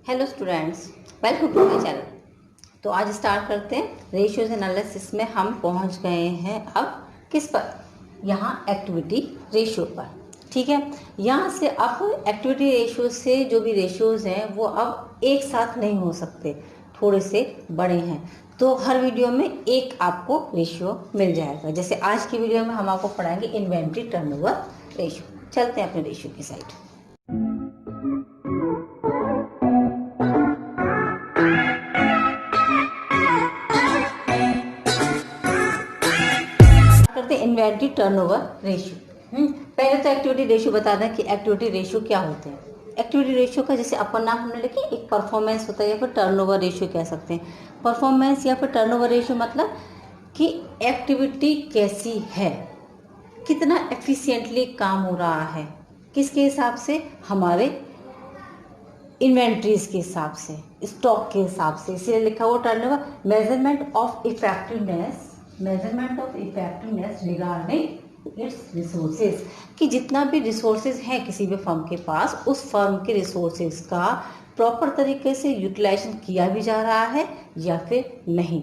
Hello students, welcome to my channel. तो आज start करते हैं रेशियोज एनालिसिस में। हम पहुंच गए हैं अब किस पर, यहाँ एक्टिविटी रेशियो पर। ठीक है, यहाँ से अब एक्टिविटी रेशियो से जो भी रेशियोज हैं वो अब एक साथ नहीं हो सकते, थोड़े से बड़े हैं। तो हर वीडियो में एक आपको रेशियो मिल जाएगा। जैसे आज की वीडियो में हम आपको पढ़ाएंगे इन्वेंट्री टर्नओवर रेशियो। चलते हैं अपने रेशियो की साइड। करते हैं इन्वेंट्री टर्नओवर रेशियो। पहले तो एक्टिविटी रेशियो बता दें कि एक्टिविटी रेशियो क्या होते हैं। एक्टिविटी रेशियो का जैसे अपन नाम हमने लिखे, एक परफॉर्मेंस होता है या फिर टर्नओवर रेशियो कह सकते हैं। परफॉर्मेंस या फिर टर्नओवर रेशियो मतलब कि एक्टिविटी कैसी है, कितना एफिशिएंटली काम हो रहा है, किसके हिसाब से, हमारे इन्वेंट्रीज के हिसाब से, स्टॉक के हिसाब से, इसलिए लिखा हुआ turnover. Measurement of effectiveness regarding it's resources, कि जितना भी रिसोर्सेज है किसी भी फर्म के पास, उस फर्म के रिसोर्सेज का प्रॉपर तरीके से यूटिलाइजेशन किया भी जा रहा है या फिर नहीं,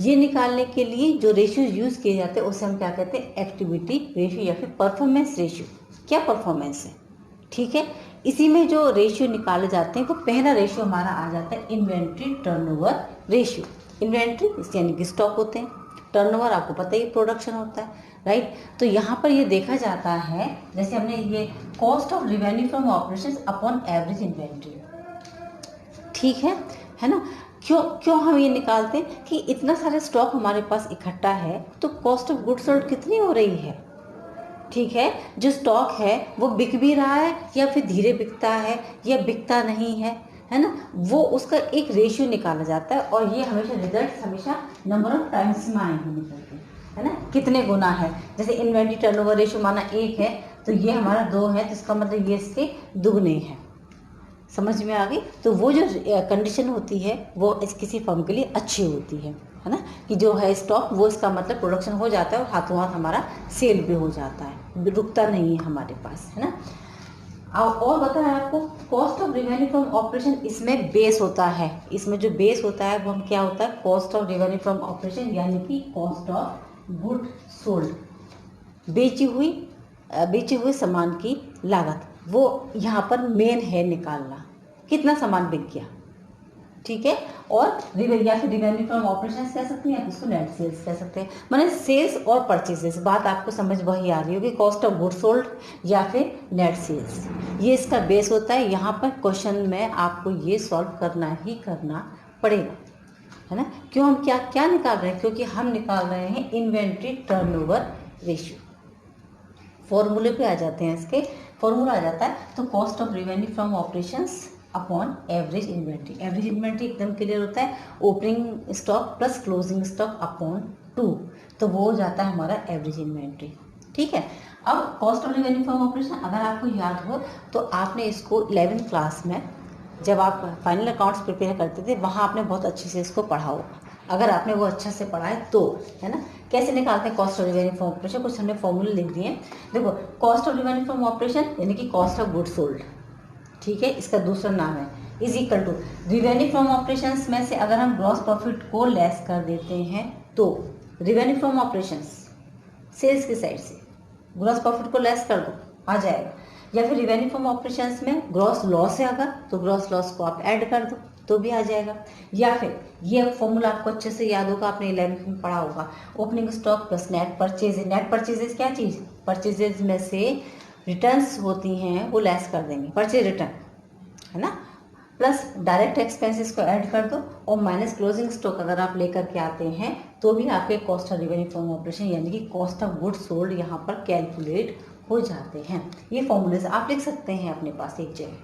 ये निकालने के लिए जो रेशियो यूज किए जाते हैं उसे हम क्या कहते हैं, एक्टिविटी रेशियो या फिर परफॉर्मेंस रेशियो। क्या परफॉर्मेंस है, ठीक है। इसी में जो रेशियो निकाले जाते हैं वो पहला रेशियो हमारा आ जाता है इन्वेंट्री टर्नओवर रेशियो। इन्वेंट्री यानी कि स्टॉक होते हैं, टर्नओवर आपको पता ही प्रोडक्शन होता है, राइट। तो यहाँ पर ये देखा जाता है, जैसे हमने ये cost of revenue from operations upon average inventory, ठीक है ना। क्यों क्यों हम ये निकालते हैं कि इतना सारा स्टॉक हमारे पास इकट्ठा है तो कॉस्ट ऑफ गुड्स सोल्ड कितनी हो रही है, ठीक है। जो स्टॉक है वो बिक भी रहा है या फिर धीरे बिकता है या बिकता नहीं है ना, वो उसका एक रेशियो निकाला जाता है। और ये हमेशा रिजल्ट हमेशा नंबर ऑफ टाइम्स में आएंगे निकलते, है ना, कितने गुना है। जैसे इन्वेंट्री टर्नओवर रेशियो माना 1 है तो ये हमारा 2 है, तो इसका मतलब ये इसके दुगने हैं। समझ में आ गई। तो वो जो कंडीशन होती है वो किसी फर्म के लिए अच्छी होती है ना, कि जो है स्टॉक वो इसका मतलब प्रोडक्शन हो जाता है और हाथों हाथ हमारा सेल भी हो जाता है, रुकता नहीं है हमारे पास, है ना। और बताया आपको cost of revenue from operation, इसमें बेस होता है। इसमें जो बेस होता है वो हम क्या होता है, cost of revenue from operation यानी कि कॉस्ट ऑफ गुड सोल्ड, बेची हुई सामान की लागत, वो यहाँ पर मेन है निकालना, कितना सामान बिक गया, ठीक है। और या फिर रेवेन्यू फ्रॉम ऑपरेशंस कह सकते हैं या उसको नेट सेल्स कह सकते हैं, माने सेल्स और परचेजेस। बात आपको समझ वही आ रही होगी, कॉस्ट ऑफ गुड सोल्ड या फिर नेट सेल्स, ये इसका बेस होता है। यहाँ पर क्वेश्चन में आपको ये सॉल्व करना ही करना पड़ेगा, है ना। क्यों, हम क्या क्या निकाल रहे हैं, क्योंकि हम निकाल रहे हैं इन्वेंट्री टर्नओवर रेशियो। फॉर्मूले पे आ जाते हैं, इसके फॉर्मूला आ जाता है तो cost of revenue from operations upon average inventory. Average inventory एकदम क्लियर होता है, opening stock plus closing stock upon 2, तो वो हो जाता है हमारा एवरेज इन्वेंट्री, ठीक है। अब cost of revenue from operation अगर आपको याद हो तो आपने इसको 11th क्लास में जब आप फाइनल अकाउंट्स प्रिपेयर करते थे वहाँ आपने बहुत अच्छे से इसको पढ़ा होगा। अगर आपने वो अच्छा से पढ़ा है तो, है ना। कैसे निकालते हैं cost of revenue from operation, कुछ हमने फॉर्मूले लिख दिए हैं। देखो, cost of revenue from operation यानी कि कॉस्ट ऑफ गुड सोल्ड, ठीक है, इसका दूसरा नाम है, is equal to revenue from operations में से अगर हम ग्रॉस प्रॉफिट को लेस कर देते हैं तो रेवेन्यू फ्रॉम ऑपरेशंस सेल्स की साइड से ग्रॉस प्रॉफिट को लेस कर दो, आ जाएगा। या फिर रेवेन्यू फ्रॉम ऑपरेशंस में ग्रॉस लॉस है अगर, तो ग्रॉस लॉस को आप ऐड कर दो तो भी आ जाएगा। या फिर ये फॉर्मूला आपको अच्छे से याद होगा, आपने 11th में पढ़ा होगा, opening stock plus net purchase. Net purchases क्या चीज़, परचेजेस में से रिटर्न्स होती हैं वो लेस कर देंगे, परचेज रिटर्न, है ना, प्लस डायरेक्ट एक्सपेंसेस को ऐड कर दो और माइनस क्लोजिंग स्टॉक अगर आप लेकर के आते हैं तो भी आपके cost of revenue from operation यानी कि कॉस्ट ऑफ गुड्स सोल्ड यहाँ पर कैलकुलेट हो जाते हैं। ये फॉर्मूलेस आप लिख सकते हैं अपने पास एक जगह,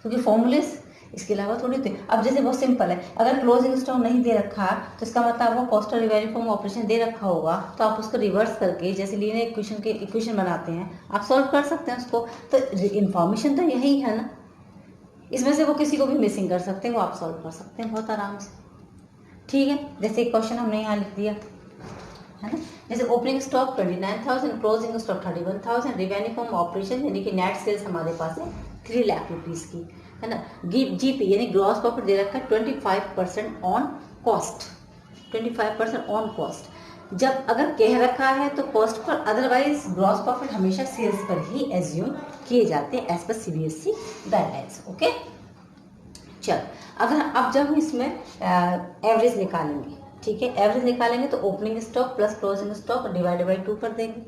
क्योंकि फॉर्मूलेस इसके अलावा थोड़ी थे। अब जैसे बहुत सिंपल है, अगर क्लोजिंग स्टॉक नहीं दे रखा तो इसका मतलब वो cost of revenue from operation दे रखा होगा, तो आप उसको रिवर्स करके जैसे लीनियर इक्वेशन के इक्वेशन बनाते हैं आप सॉल्व कर सकते हैं उसको। तो इन्फॉर्मेशन तो यही है ना, इसमें से वो किसी को भी मिसिंग कर सकते हैं, वो आप सॉल्व कर सकते हैं बहुत आराम से, ठीक है। जैसे एक क्वेश्चन हमने यहाँ लिख दिया, है ना, जैसे opening stock 29,000, closing stock 31,000, revenue from operation यानी कि नेट सेल्स हमारे पास है 3 लाख रुपीज़ की। है ना। जीपी यानी ग्रॉस प्रॉफिट दे रखा है 25% ऑन कॉस्ट, 25% ऑन कॉस्ट। जब अगर कह रखा है तो cost per, otherwise gross profit हमेशा सेल्स पर ही एज्यूम किए जाते हैं as per CBSE guidelines. Okay चल, अगर अब जब हम इसमें एवरेज निकालेंगे, ठीक है, एवरेज निकालेंगे तो opening stock plus closing stock divided by 2 कर देंगे,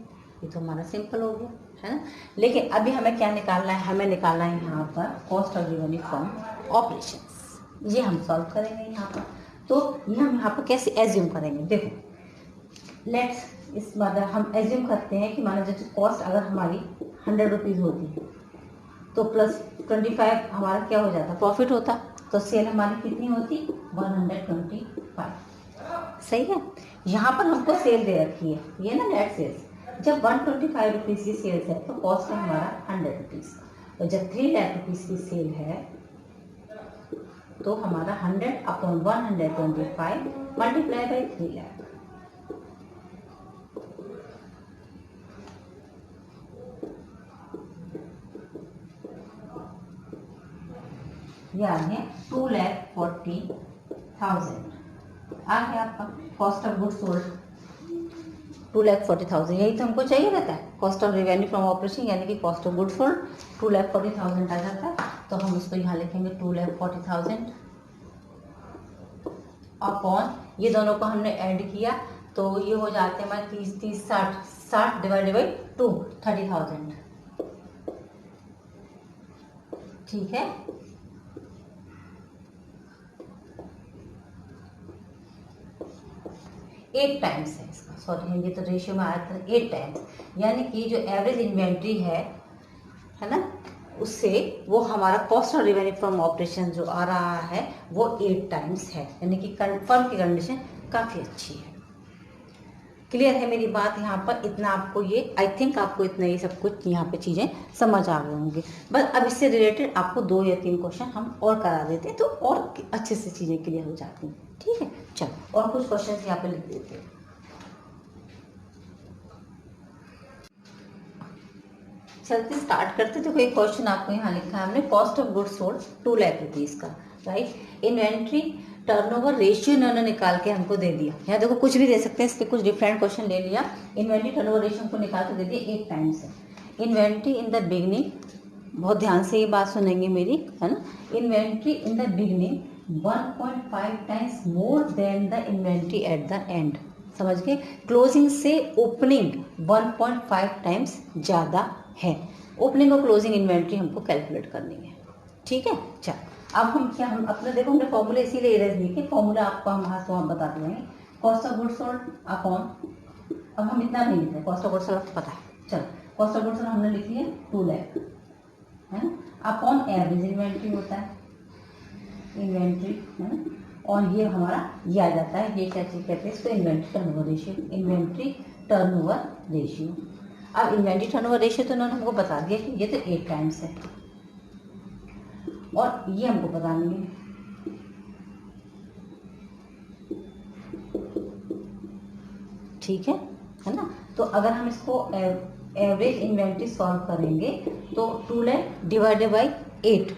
ये तो हमारा सिंपल हो गया, है ना। लेकिन अभी हमें क्या निकालना है, हमें निकालना है यहाँ पर cost of revenue from operations, ये हम सॉल्व करेंगे यहाँ पर। तो ये हम यहाँ पर कैसे एज्यूम करेंगे, देखो लेट्स इस मतलब हम एज्यूम करते हैं कि माना जैसे कॉस्ट अगर हमारी 100 रुपीज़ होती है तो प्लस 25 हमारा क्या हो जाता, प्रॉफिट होता, तो सेल हमारी कितनी होती 125। सही है, यहाँ पर हमको सेल दे रखी है, ये ना नेट सेल्स, जब 125 रुपीज़ की सेल्स है तो कॉस्ट है हमारा 100 रुपीज़, तो जब 3 लाख रुपीज़ की सेल है तो हमारा 100 अपॉन 125 मल्टीप्लाई बाई 3 लाख, ये आ गया 2,40,000 आ गया आपका कॉस्ट ऑफ गुड्स सोल्ड 2,40,000, यही तो हमको चाहिए रहता है, cost of revenue from operation यानी कि कॉस्ट ऑफ गुड्स सोल्ड 2,40,000 आ जाता है, तो हम उसको यहाँ लिखेंगे 2,40,000 अपॉन, ये दोनों को हमने ऐड किया तो ये हो जाते हैं हमारे 30 30 60 60 डिवाइडेड बाई 2 30,000, ठीक है। एट टाइम्स है इसका, सॉरी ये तो रेशियो में आया था 8 टाइम्स, यानी कि जो एवरेज इन्वेंट्री है ना, उससे वो हमारा cost of revenue from operation जो आ रहा है वो 8 टाइम्स है, यानी कि फर्म की कंडीशन काफ़ी अच्छी है। क्लियर है मेरी बात यहाँ पर, इतना आपको ये आई थिंक आपको इतना ये सब कुछ यहाँ पे चीज़ें समझ आ गई होंगी। बस अब इससे रिलेटेड आपको 2 या 3 क्वेश्चन हम और करा देते हैं तो और अच्छे से चीज़ें क्लियर हो जाती हैं, ठीक है। चलो और कुछ क्वेश्चन यहाँ पे लिख देते हैं। चलते स्टार्ट करते, तो कोई क्वेश्चन आपको यहाँ लिखा है हमने, cost of goods sold 2 lakh rupees का, राइट। इन्वेंट्री टर्नओवर रेशियो इन्होंने निकाल के हमको दे दिया, यहाँ देखो कुछ भी दे सकते हैं, इसके कुछ डिफरेंट क्वेश्चन ले लिया, इन्वेंट्री टर्नओवर रेशियो को निकाल के दे दिया 8 टाइम्स है। इन्वेंट्री इन द बिगनिंग, बहुत ध्यान से ये बात सुनेंगे मेरी, है ना, inventory in the beginning 1.5 times more than the inventory at the end, समझ गए, क्लोजिंग से ओपनिंग 1.5 टाइम्स ज़्यादा है, ओपनिंग और क्लोजिंग इन्वेंट्री हमको कैलकुलेट करनी है, ठीक है। चल अब हम क्या, हम अपने देखो हमने फॉर्मूले इसीलिए इरेज लिखे, फॉर्मूला आपको हम हाथ तो हम बता देंगे, cost of goods sold upon, अब हम इतना नहीं लिखते, कॉस्ट ऑफ गुड्स सोल्ड पता है, चल कॉस्ट ऑफ गुड्स सोल्ड हमने लिख लिया 2 लाख, है ना, अपॉन एवरेज इन्वेंट्री होता है, इन्वेंट्री है ना, और ये हमारा ये आ जाता है, ये क्या चीज़ कहते हैं इसको, inventory turnover ratio, inventory turnover ratio. अब इन्वेंट्री टर्नओवर रेशियो तो उन्होंने हमको बता दिया कि ये तो 8 टाइम्स है, और ये हमको पता नहीं है, ठीक है ना। तो अगर हम इसको एवरेज इन्वेंट्री सॉल्व करेंगे तो 2 लाख डिवाइडेड बाई 8,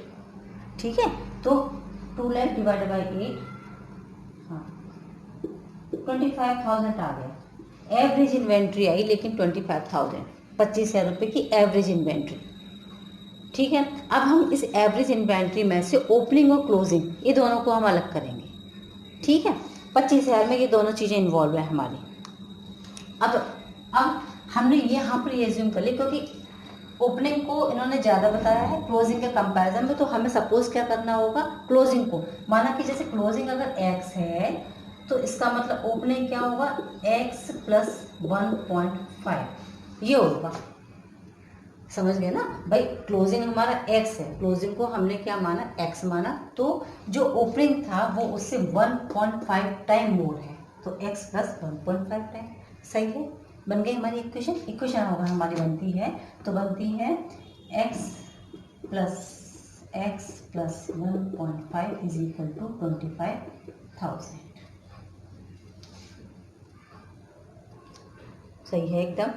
ठीक है, तो 2 लाख डिवाइडेड बाई 8, हाँ 25,000 आ गया, एवरेज इन्वेंट्री आई लेकिन 25,000, 25,000 रुपये की एवरेज इन्वेंट्री, ठीक है। अब हम इस एवरेज इन्वेंट्री में से ओपनिंग और क्लोजिंग ये दोनों को हम अलग करेंगे, ठीक है, 25,000 में ये दोनों चीज़ें इन्वॉल्व है हमारी। अब हमने ये यहाँ पर एज्यूम कर लिया क्योंकि ओपनिंग को इन्होंने ज़्यादा बताया है क्लोजिंग के कंपैरिजन में, तो हमें सपोज क्या करना होगा, क्लोजिंग को, माना कि जैसे क्लोजिंग अगर x है तो इसका मतलब ओपनिंग क्या होगा, x प्लस 1.5 ये होगा, समझ गए ना भाई, क्लोजिंग हमारा x है, क्लोजिंग को हमने क्या माना, x माना, तो जो ओपनिंग था वो उससे 1.5 टाइम मोर है, तो x प्लस 1.5 टाइम, सही है, बन गई हमारी इक्वेशन। इक्वेशन अगर हमारी बनती है तो बनती है x plus 1.5 is equal to 25,000, सही है, एकदम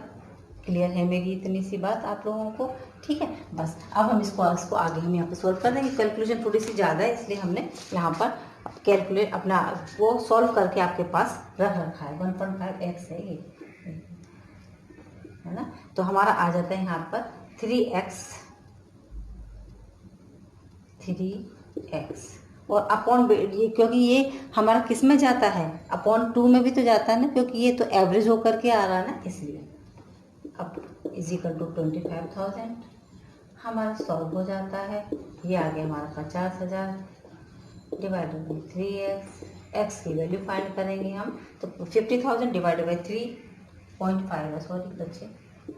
क्लियर है मेरी इतनी सी बात आप लोगों को, ठीक। ठीक है। बस अब हम इसको आगे हम यहाँ पे सॉल्व कर देंगे। कैलकुलेशन थोड़ी सी ज़्यादा है इसलिए हमने यहाँ पर कैलकुलेट अपना वो सॉल्व करके आपके पास रख रखा है। 1.5x है ये, है ना। तो हमारा आ जाता है यहाँ पर 3x और अपॉन ये, क्योंकि ये हमारा किस में जाता है, अपॉन 2 में भी तो जाता है ना, क्योंकि ये तो एवरेज होकर के आ रहा है ना, इसलिए। अब इजिकल टू 25,000 हमारा सॉल्व हो जाता है। ये आ गया हमारा 50,000 डिवाइडेड बाई 3x। x की वैल्यू फाइंड करेंगे हम, तो 50,000 डिवाइडेड बाई 3.5 है, सॉरी बच्चे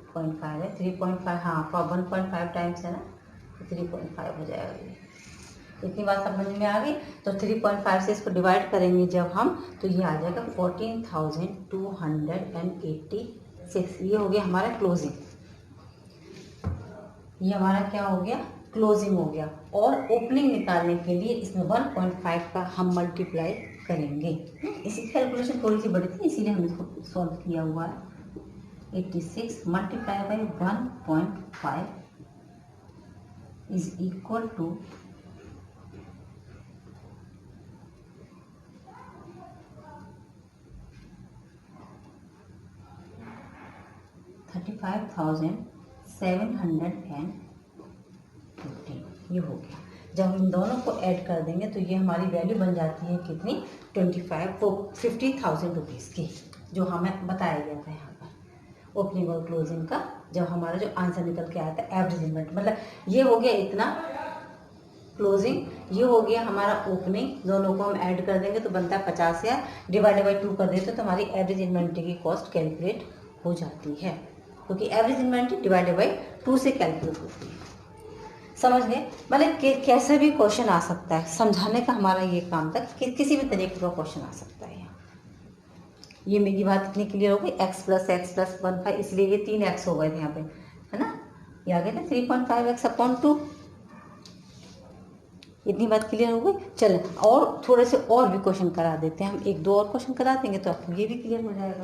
0.5 है, 3.5, हाँ 1.5 टाइम्स है ना, तो 3.5 हो जाएगा ये। इतनी बात समझ में आ गई। तो 3.5 से इसको डिवाइड करेंगे जब हम, तो ये आ जाएगा 14,286। ये हो गया हमारा क्लोजिंग, ये हमारा क्या हो गया, क्लोजिंग हो गया। और ओपनिंग निकालने के लिए इसमें 1.5 का हम मल्टीप्लाई करेंगे। इसी कैलकुलेशन थोड़ी सी बड़ी थी इसीलिए हमने इसको सॉल्व किया हुआ है। 86 multiply by 1.5 is equal to 35,715। ये हो गया। जब हम दोनों को ऐड कर देंगे तो ये हमारी वैल्यू बन जाती है कितनी, 50,000 रुपीज़ की, जो हमें बताया गया था यहाँ पर ओपनिंग और क्लोजिंग का। जब हमारा जो आंसर निकल के आया था एवरेज इन्वेंटरी, मतलब ये हो गया इतना क्लोजिंग, ये हो गया हमारा ओपनिंग, दोनों को हम ऐड कर देंगे तो बनता है 50,000, डिवाइडेड बाई 2 कर देते तो हमारी एवरेज इन्वेंटरी की कॉस्ट कैलकुलेट हो जाती है, क्योंकि एवरेज इन्वेंटरी डिवाइडेड बाई 2 से कैलकुलेट होती है। समझ गए। मतलब कैसे भी क्वेश्चन आ सकता है, समझाने का हमारा ये काम था कि किसी भी तरीके का क्वेश्चन आ सकता है। ये मेरी बात इतनी क्लियर हो गई। x प्लस 1.5, इसलिए ये 3x हो गए थे यहाँ पे, है ना। ये आ गए थे 3.5x अपॉन 2। इतनी बात क्लियर हो गई। चलो और थोड़े से और भी क्वेश्चन करा देते हैं हम, 1-2 और क्वेश्चन करा देंगे तो आपको ये भी क्लियर हो जाएगा।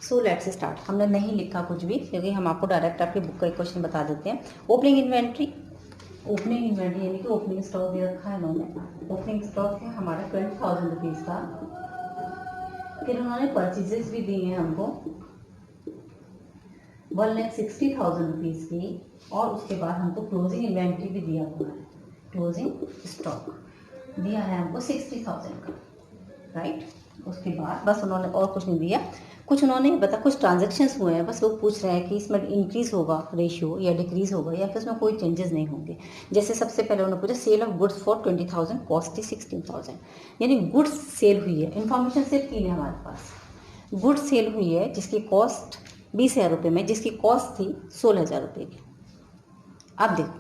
So let's start. हमने नहीं लिखा कुछ भी क्योंकि हम आपको डायरेक्ट आपकी बुक का एक क्वेश्चन बता देते हैं। ओपनिंग इन्वेंट्री यानी कि ओपनिंग स्टॉक दे रखा है इन्होंने। ओपनिंग स्टॉक है हमारा 20,000 रुपीज़ का। फिर उन्होंने परचेजेस भी दिए हैं हमको 1,60,000 रुपीज़ की, और उसके बाद हमको क्लोजिंग इन्वेंट्री भी दिया हुआ है, क्लोजिंग स्टॉक दिया है हमको 60,000 का, राइट। उसके बाद बस उन्होंने और कुछ नहीं दिया। कुछ उन्होंने कुछ ट्रांजैक्शंस हुए हैं, बस लोग पूछ रहे हैं कि इसमें इंक्रीज़ होगा रेशियो या डिक्रीज़ होगा या फिर उसमें कोई चेंजेस नहीं होंगे। जैसे सबसे पहले उन्होंने पूछा sale of goods for 20,000, cost थी 16,000, यानी गुड्स सेल हुई है। इन्फॉर्मेशन सिर्फ 3 है हमारे पास। गुड्स सेल हुई है जिसकी कॉस्ट 20,000 रुपये में, जिसकी कॉस्ट थी 16,000 रुपये की। अब देखो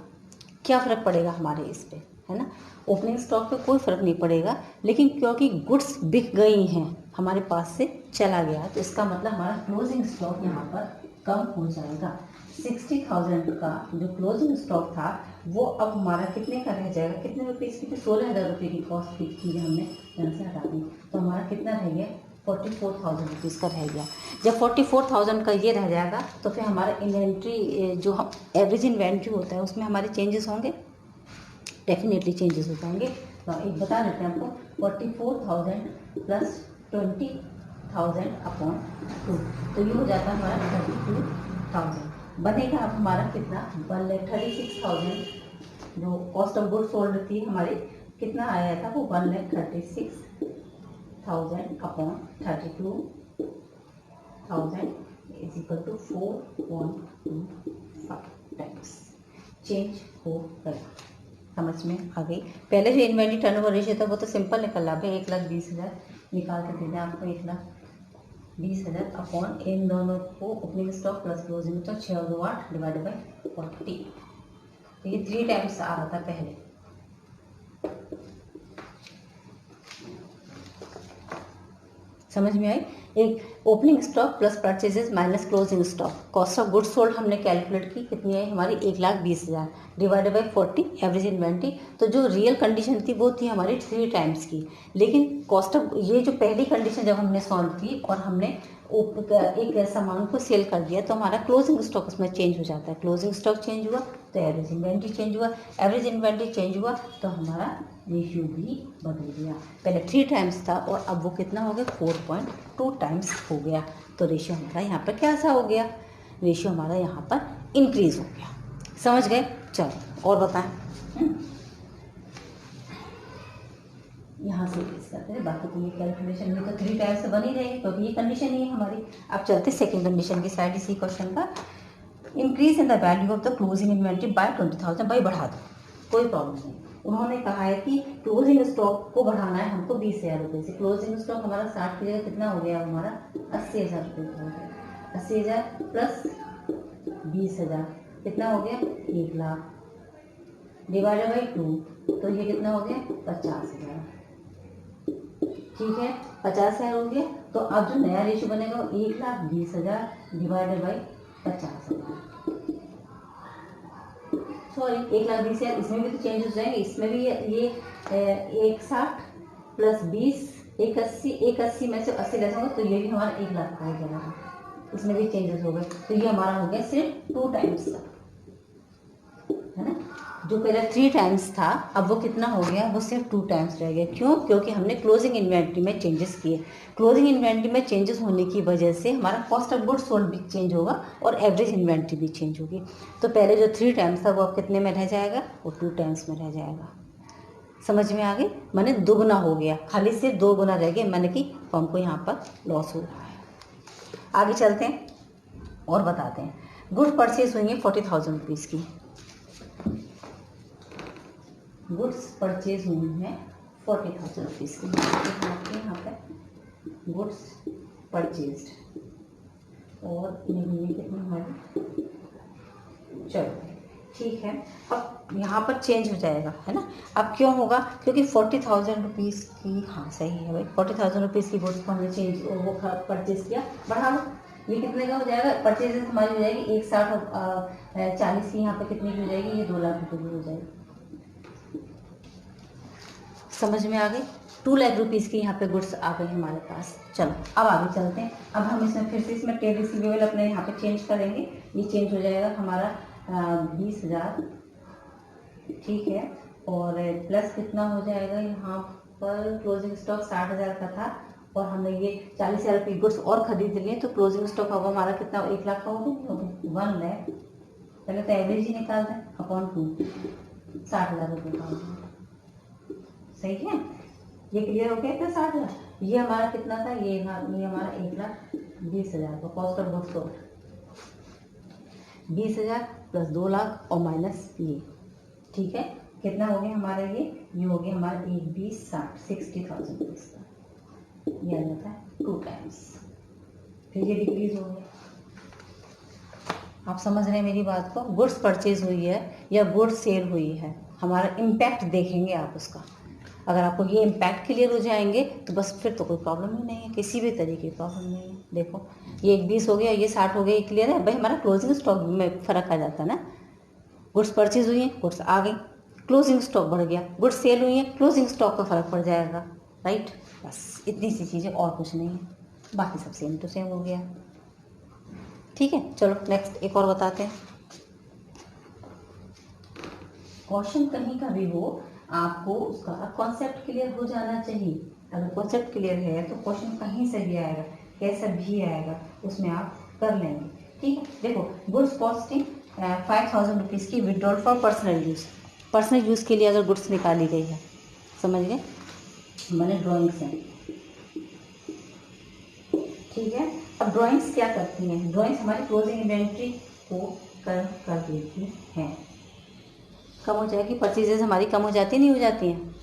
क्या फ़र्क पड़ेगा हमारे इस पे, है ना। ओपनिंग स्टॉक पे कोई फ़र्क नहीं पड़ेगा, लेकिन क्योंकि गुड्स बिक गई हैं, हमारे पास से चला गया, तो इसका मतलब हमारा क्लोजिंग स्टॉक यहाँ पर कम हो जाएगा। 60,000 का जो क्लोजिंग स्टॉक था वो अब हमारा कितने का रह जाएगा, कितने रुपीज़ की, 16,000 रुपये की कॉस्ट फिक्स की हमने, यहाँ से हटा दी, तो हमारा कितना रह गया, 44,000 रुपीज़ का रह गया। जब 44,000 का ये रह जाएगा तो फिर हमारा इन्वेंट्री जो हम एवरेज इन्वेंट्री होता है उसमें हमारे चेंजेस होंगे, डेफिनेटली चेंजेस हो जाएंगे। तो एक बता देते हैं आपको, 44,000 प्लस 20,000 अपॉन 2, तो ये हो जाता है हमारा 32,000। बनेगा अब हमारा कितना, 1,36,000 जो कॉस्ट ऑफ गुड्स सोल्ड थी हमारी, कितना आया था वो 1,36,000 upon 32,000 is equal to 4.25 times. Change हो गया, समझ में आ गई। पहले जो इन्वेंट्री टर्नओवर रेशियो था वो तो सिंपल निकल रहा है, 1,20,000 निकाल के दे दें आपको, 1,20,000 अपॉन इन दोनों को ओपनिंग स्टॉक प्लस क्लोजिंग, तो 6 और 2 8 डिवाइडेड बाई 40। तो ये 3 टाइम्स आ रहा था पहले। समझ में आई। एक opening stock plus purchases minus closing stock, cost of goods sold हमने कैलकुलेट की, कितनी है हमारी 1,20,000 डिवाइडेड बाई 40 एवरेज इन्वेंट्री। तो जो रियल कंडीशन थी वो थी हमारी 3 टाइम्स की, लेकिन कॉस्ट ऑफ, ये जो पहली कंडीशन जब हमने सॉल्व की और हमने एक सामान को सेल कर दिया तो हमारा क्लोजिंग स्टॉक उसमें चेंज हो जाता है। क्लोजिंग स्टॉक चेंज हुआ तो एवरेज इन्वेंट्री चेंज हुआ, एवरेज इन्वेंट्री चेंज हुआ तो हमारा रेशियो भी बदल गया। पहले 3 टाइम्स था और अब वो कितना हो गया, 4.2 टाइम्स हो गया। तो रेशियो हमारा यहाँ पर कैसा हो गया, रेशियो हमारा यहाँ पर इंक्रीज हो गया। समझ गए? चलो और बताएं। यहाँ से इस करते हैं, बाकी तो ये कैलकुलेशन में तो 3 टाइम्स से बनी रहेगी क्योंकि ये कंडीशन ही है हमारी। अब चलते सेकंड कंडीशन की साइड इसी क्वेश्चन का। Increase in the value of the closing inventory by 20,000, भाई बढ़ा दो, कोई प्रॉब्लम नहीं। उन्होंने कहा है कि क्लोजिंग स्टॉक को बढ़ाना है हमको 20,000 रुपये से। क्लोजिंग स्टॉक हमारा 60 की जगह कितना हो गया, हमारा 80,000 रुपये का हो गया। 80,000 प्लस 20,000 कितना हो गया, 1,00,000 डिवाइडेड बाई 2, तो ये कितना हो गया, 50,000। ठीक है, 50,000 हो गया। तो अब जो नया रेशियो बनेगा वो 1,20,000 डिवाइडेड बाई 50,000, सॉरी 1,20,000। इसमें भी तो चेंज हो जाएंगे, इसमें भी ये 1,60 प्लस 20 1,80, 1,80 में से 80 लेस होगा तो ये भी हमारा 1,00,000 का ही जाएगा। इसमें भी चेंजेस हो गए तो ये हमारा हो गया सिर्फ 2 टाइम्स का, है ना। जो पहले 3 टाइम्स था अब वो कितना हो गया, वो सिर्फ 2 टाइम्स रह गया। क्यों? क्योंकि हमने क्लोजिंग इन्वेंट्री में चेंजेस किए। क्लोजिंग इन्वेंट्री में चेंजेस होने की वजह से हमारा कॉस्ट ऑफ गुड्स सोल्ड भी चेंज होगा और एवरेज इन्वेंट्री भी चेंज होगी। तो पहले जो 3 टाइम्स था वो अब कितने में रह जाएगा, वो 2 टाइम्स में रह जाएगा। समझ में आ गई? माने दोगुना हो गया, खाली से 2 गुना रह गया, माने कि फर्म को यहाँ पर लॉस हो रहा है। आगे चलते हैं और बताते हैं। गुड्स परचेज हुई है 40,000 रुपीज़ की। गुड्स परचेज हुई है 40,000 रुपीज़ की। यहाँ पे गुड्स परचेज्ड और ये कितनी हमारी, चलो ठीक है। अब यहाँ पर चेंज हो जाएगा, है ना। अब क्यों होगा, क्योंकि 40,000 रुपीज़ की, हाँ सही है भाई, 40,000 रुपीज़ की गुड्स को हमने चेंज वो परचेज किया, बढ़ा लो। ये कितने का हो जाएगा, परचेजेस हमारी हो जाएगी 1,60 और 40 की, यहाँ पे कितनी की हो जाएगी, ये 2,00,000 रुपये की हो जाएगी। समझ में आ गई? 2,00,000 रुपीज़ की यहाँ पे गुड्स आ गई हमारे पास। चलो अब आगे चलते हैं। अब हम इसमें फिर से इसमें ट्रेड रिसीवेबल अपने यहाँ पे चेंज करेंगे। ये चेंज हो जाएगा हमारा 20,000, ठीक है। और प्लस कितना हो जाएगा, यहाँ पर क्लोजिंग स्टॉक 60,000 का था और हमने ये 40,000 रुपये गुड्स और खरीद लिए तो क्लोजिंग स्टॉक अब हमारा कितना, 1,00,000 का हो गया, 1,00,000। पहले तो एवरेज ही निकाल दें अपॉन 2, 60,000 रुपये का हो गया। सही है, ये क्लियर हो गया था। 60,000 ये हमारा कितना था, ये हमारा 1,20,000 का cost of goods sold, 20,000 plus 2,00,000 और माइनस ये, ठीक है। कितना हो गया हमारा, ये हो गया हमारा 1, 20, 60, 60,000 रुपीज़ का। ये आ जाता है 2 टाइम्स, फिर ये डिक्रीज हो गया। आप समझ रहे हैं मेरी बात को? गुड्स परचेज हुई है या गुड्स सेल हुई है, हमारा इम्पैक्ट देखेंगे आप उसका। अगर आपको ये इम्पैक्ट क्लियर हो जाएंगे तो बस फिर तो कोई प्रॉब्लम ही नहीं है, किसी भी तरीके की प्रॉब्लम नहीं है। देखो ये 20 हो गया, ये 60 हो गया, ये क्लियर है भाई। हमारा क्लोजिंग स्टॉक में फ़र्क आ जाता है ना। गुड्स परचेज हुई है, गुड्स आ गई, क्लोजिंग स्टॉक बढ़ गया, गुड्स सेल हुई है, क्लोजिंग स्टॉक का फ़र्क पड़ जाएगा, राइट। बस इतनी सी चीज़ें, और कुछ नहीं है, बाकी सब सेम टू सेम हो गया। ठीक है, चलो नेक्स्ट एक और बताते हैं। क्वेश्चन कहीं का भी हो, आपको उसका कॉन्सेप्ट क्लियर हो जाना चाहिए। अगर कॉन्सेप्ट क्लियर है तो क्वेश्चन कहीं से भी आएगा, कैसा भी आएगा, उसमें आप कर लेंगे। ठीक है, देखो गुड्स कॉस्टिंग 5,000 रुपीज़ की withdrawal for personal use. Personal use के लिए अगर गुड्स निकाली गई है, समझ गए, मैंने ड्राइंग्स हैं, ठीक है। अब ड्राइंग्स क्या करती हैं, ड्राइंग्स हमारी क्लोजिंग इन्वेंट्री को कर देती हैं। कम हो जाएगी, परचेजेस हमारी कम हो जाती नहीं हो जाती हैं,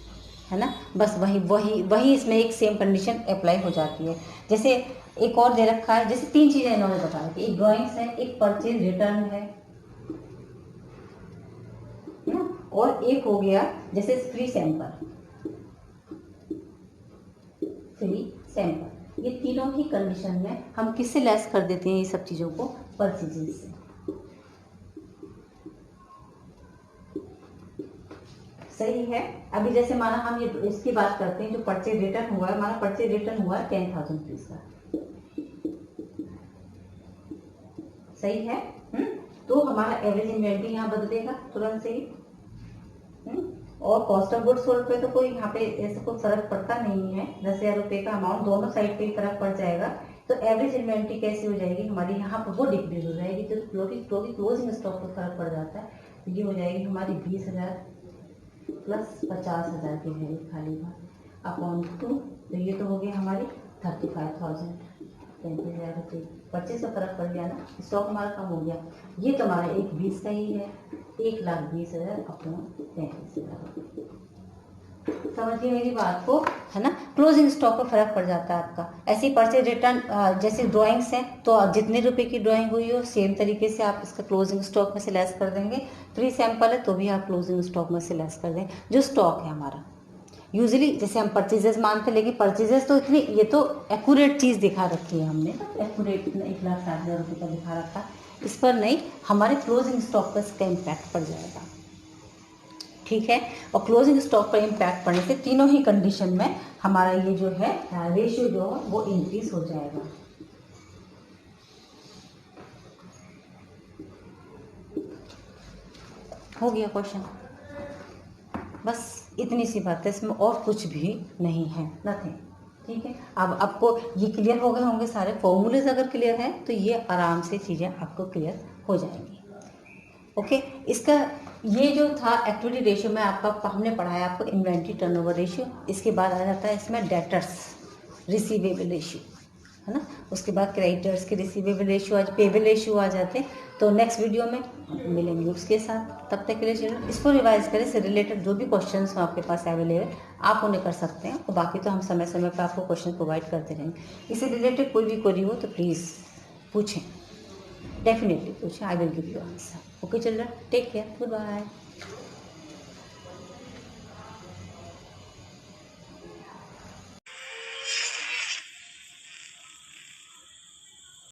है ना। बस वही इसमें एक सेम कंडीशन अप्लाई हो जाती है। जैसे एक और दे रखा है, जैसे 3 चीज़ें इन्होंने बताया कि एक ड्राइंग्स है, एक परचेज रिटर्न है ना, और एक हो गया जैसे फ्री सैंपल। ये तीनों ही कंडीशन में हम किससे लेस कर देते हैं ये सब चीज़ों को? परचेजेस से। सही है। अभी जैसे माना हम ये इसकी बात करते हैं, जो परचेज रिटर्न हुआ है, माना परचेज रिटर्न हुआ है 10,000 रुपीज का, सही है। तो हमारा एवरेज इन्वेंट्री यहाँ बदलेगा तुरंत से ही। और कॉस्ट ऑफ गुड्स सोल्ड पे तो कोई यहाँ पे ऐसा कोई फर्क पड़ता नहीं है, 10,000 रुपये का अमाउंट दोनों साइड पे ही फर्क पड़ जाएगा। तो एवरेज इन्वेंट्री कैसी हो जाएगी हमारी, यहाँ पर वो डिक्रीज हो जाएगी, जो क्लोजिंग स्टॉक पर फर्क पड़ जाता है। तो ये हो जाएगी हमारी 20,000 प्लस 50,000 की वैल्यू खाली बात अपॉन 2। तो ये तो हो गई हमारी 35,000, 35,000 रुपये। 25 का फर्क पड़ गया ना, स्टॉक हमारा कम हो गया। ये तो हमारा 1,20 का ही है, 1,20,000 अपॉन 33,000। समझिए मेरी बात को, है ना। क्लोजिंग स्टॉक पर फर्क पड़ जाता है आपका। ऐसी परचेज रिटर्न जैसे ड्राइंग्स हैं, तो जितने रुपए की ड्राइंग हुई हो सेम तरीके से आप इसका क्लोजिंग स्टॉक में से लेस कर देंगे। फ्री सैंपल है तो भी आप क्लोजिंग स्टॉक में से लेस कर दें जो स्टॉक है हमारा। यूजुअली जैसे हम परचेजेस मानते हैं, लेकिन परचेजेस तो इतनी, ये तो एक्यूरेट चीज़ दिखा रखी है हमने, तो एक्यूरेट 1,60,000 रुपये का दिखा रखा है, इस पर नहीं, हमारे क्लोजिंग स्टॉक पर इसका इम्पैक्ट पड़ जाएगा, ठीक है। और क्लोजिंग स्टॉक पर इम्पैक्ट पड़ने से तीनों ही कंडीशन में हमारा ये जो है रेशियो जो है वो इंक्रीज हो जाएगा। हो गया क्वेश्चन, बस इतनी सी बात है, इसमें और कुछ भी नहीं है, नथिंग, ठीक है। अब आपको ये क्लियर हो गए होंगे सारे फॉर्मूलेज। अगर क्लियर है तो ये आराम से चीज़ें आपको क्लियर हो जाएंगी, ओके। इसका ये जो था एक्टिविटी रेशियो में आपका, हमने पढ़ाया आपको इन्वेंट्री टर्नओवर रेशियो। इसके बाद आ जाता है इसमें डेटर्स रिसीवेबल रेशियो, है ना। उसके बाद क्रेडिटर्स के रिसीवेबल रेशियो, आज पेबल रेशियो आ जाते हैं। तो नेक्स्ट वीडियो में मिलेंगे उसके साथ। तब तक के लिए चिल्ड्रन इसको रिवाइज करें, इससे रिलेटेड जो भी क्वेश्चंस हो आपके पास अवेलेबल आप उन्हें कर सकते हैं, और बाकी तो हम समय समय पर आपको क्वेश्चन प्रोवाइड करते रहेंगे। इससे रिलेटेड कोई भी क्वेरी हो तो प्लीज़ पूछें, डेफिनेटली पूछें, I will give you answer. Okay children, take care, good bye.